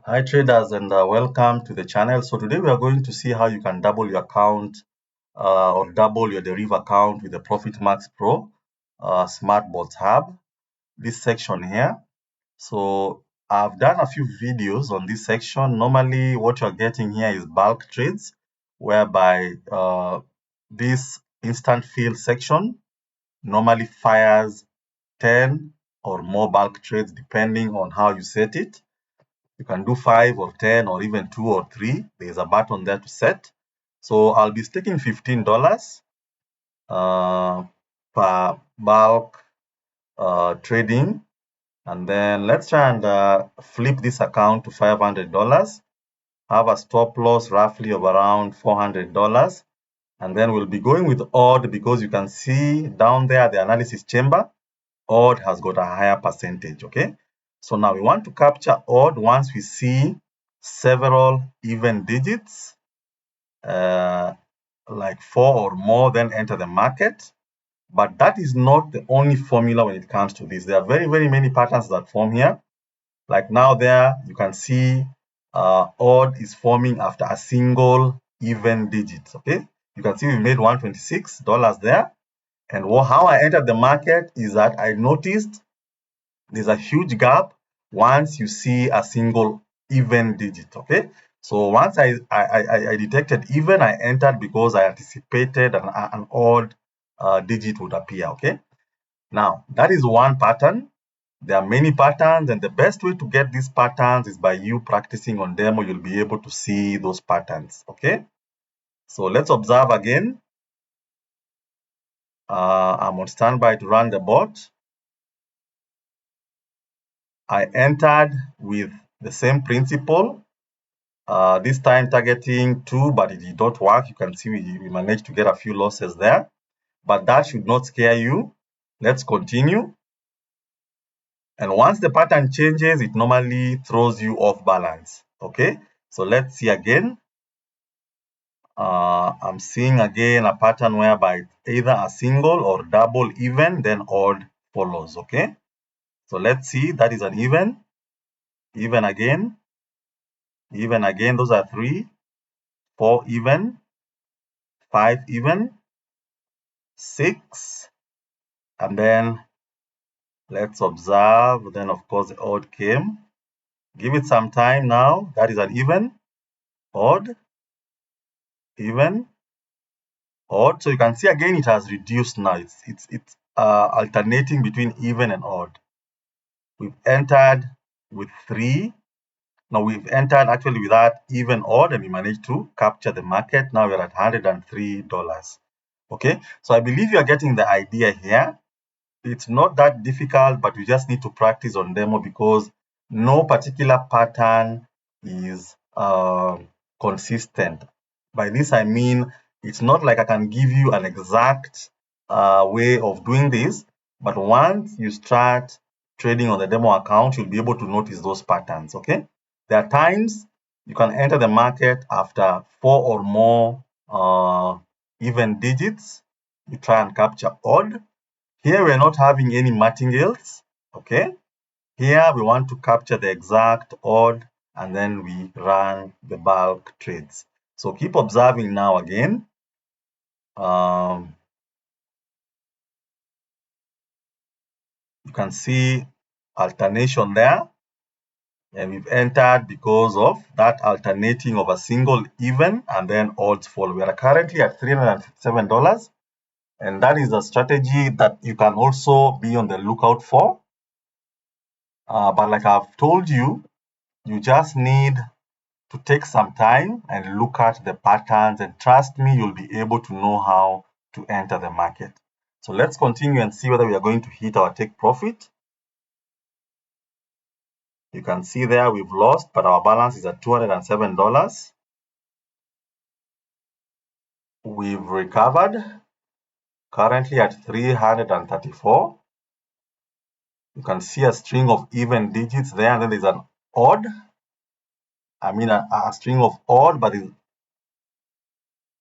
Hi traders and welcome to the channel. So today we are going to see how you can double your account or double your Deriv account with the ProfitMaxPro Smart Bots Hub, this section here. So I've done a few videos on this section. Normally what you're getting here is bulk trades, whereby this instant fill section normally fires 10 or more bulk trades depending on how you set it. You can do 5 or 10 or even 2 or 3. There's a button there to set. So I'll be staking $15 per bulk trading. And then let's try and flip this account to $500. Have a stop loss roughly of around $400. And then we'll be going with odd because you can see down there the analysis chamber. Odd has got a higher percentage, okay? So now we want to capture odd once we see several even digits, like 4 or more, then enter the market. But that is not the only formula when it comes to this. There are very, very many patterns that form here. Like now there, you can see odd is forming after a single even digit, okay? You can see we made $126 there. And how I entered the market is that I noticed there's a huge gap once you see a single even digit, okay? So once I detected even, I entered because I anticipated an odd digit would appear, okay? Now, that is one pattern. There are many patterns, and the best way to get these patterns is by you practicing on demo. You'll be able to see those patterns, okay? So let's observe again. I'm on standby to run the bot. I entered with the same principle, this time targeting 2, but it did not work. You can see we managed to get a few losses there, but that should not scare you. Let's continue. And once the pattern changes, it normally throws you off balance, okay? So let's see again. I'm seeing again a pattern whereby either a single or double even, then odd follows, okay? So let's see, that is an even again, those are 3, 4 even, 5 even, 6, and then let's observe. Then of course the odd came. Give it some time now. That is an even, odd, even, odd. So you can see again it has reduced now. It's alternating between even and odd. We've entered with 3. Now we've entered actually with that even odd, and we managed to capture the market. Now we're at $103. Okay, so I believe you are getting the idea here. It's not that difficult, but you just need to practice on demo because no particular pattern is consistent. By this I mean it's not like I can give you an exact way of doing this, but once you start trading on the demo account, you'll be able to notice those patterns, okay? There are times you can enter the market after 4 or more even digits. You try and capture odd. Here we're not having any martingales, okay? Here we want to capture the exact odd, and then we run the bulk trades. So keep observing now again. You can see alternation there, and we've entered because of that alternating of a single even and then odds follow. We are currently at $357, and that is a strategy that you can also be on the lookout for. But like I've told you, you just need to take some time and look at the patterns, and trust me, you'll be able to know how to enter the market. So let's continue and see whether we are going to hit our take profit. You can see there we've lost, but our balance is at $207. We've recovered, currently at 334. You can see a string of even digits there, and then there's an odd. I mean a string of odd, but it's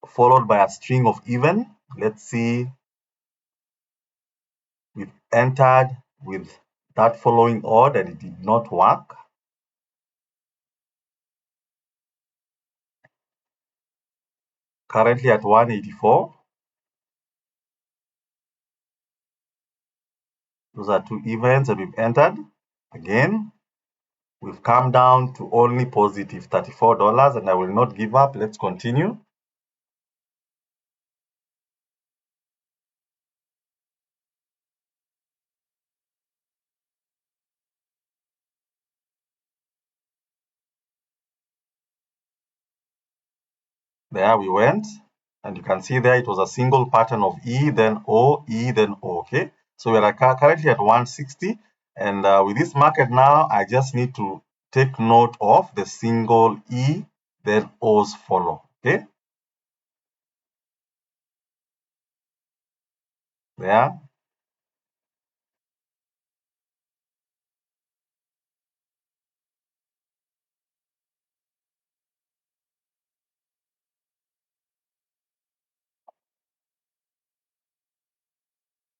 followed by a string of even. Let's see. We've entered with that following odd and it did not work. currently at 184. Those are two events that we've entered. Again, we've come down to only positive $34, and I will not give up. Let's continue. There we went, and you can see there it was a single pattern of E, then O, E, then O. Okay, so we are currently at 160, and with this market now, I just need to take note of the single E, then O's follow. Okay, there.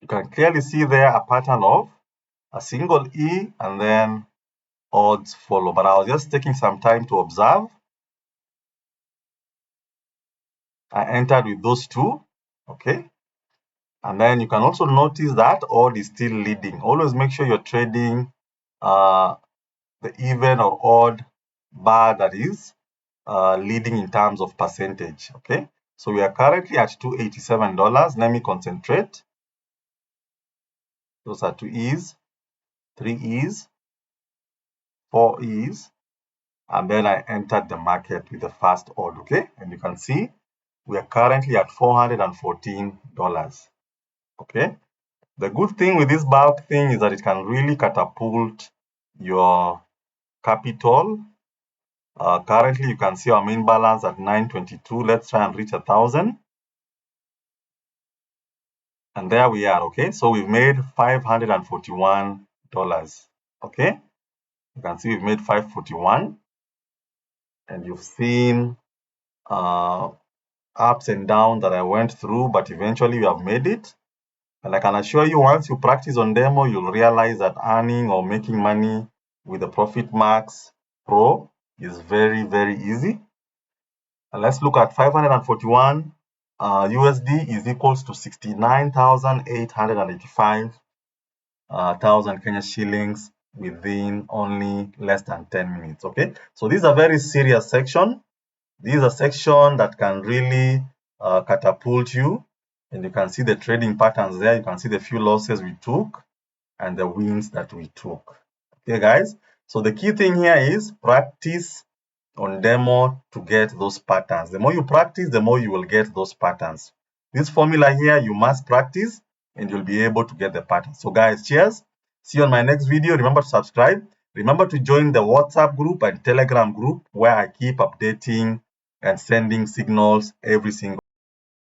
You can clearly see there a pattern of a single E and then odds follow. But I was just taking some time to observe. I entered with those two, okay? And then you can also notice that odd is still leading. Always make sure you're trading the even or odd bar that is leading in terms of percentage, okay? So we are currently at $287. Let me concentrate. Those are 2 E's, 3 E's, 4 E's, and then I entered the market with the first odd, okay? And you can see we are currently at $414, okay? The good thing with this bulk thing is that it can really catapult your capital. Currently, you can see our main balance at 922. Let's try and reach 1,000. And there we are, okay? So we've made $541, okay? You can see we've made 541. And you've seen ups and downs that I went through, but eventually we have made it. And I can assure you, once you practice on demo, you'll realize that earning or making money with the ProfitMaxPro is very, very easy. And let's look at 541 USD is equals to 69,885 thousand Kenya shillings within only less than 10 minutes. Okay, so this is a very serious section. This is a section that can really catapult you, and you can see the trading patterns there. You can see the few losses we took and the wins that we took. Okay, guys. So the key thing here is practice on demo to get those patterns. The more you practice, the more you will get those patterns. This formula here, you must practice and you'll be able to get the pattern. So guys, cheers. See you on my next video. Remember to subscribe. Remember to join the WhatsApp group and Telegram group where I keep updating and sending signals every single